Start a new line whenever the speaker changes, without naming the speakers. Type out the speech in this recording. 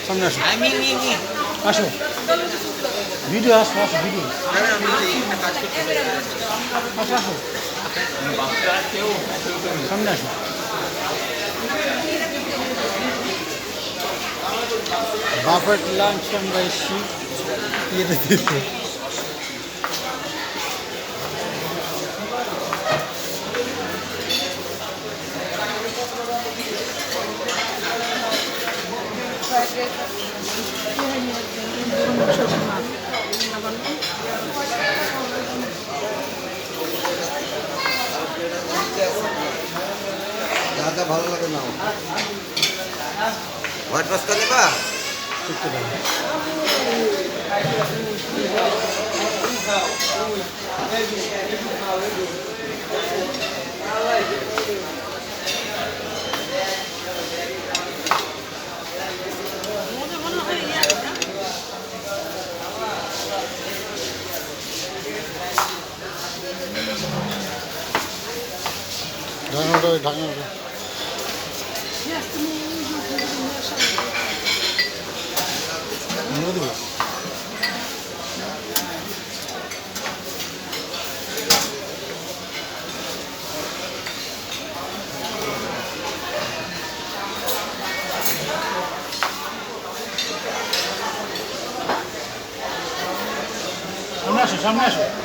সামনে আসো আসো ভিডিও আসো আসো ভিডিও আসো আসো সামনে আসো বাফেট লাঞ্চ আমরা এসছি ইয়েতে দিতে
যা ভালো লাগে না হোয়াইট পাস্তা নেবা
ঢাকনাটা ঢাকনাটা দেবো সামনে আসো সামনে আসো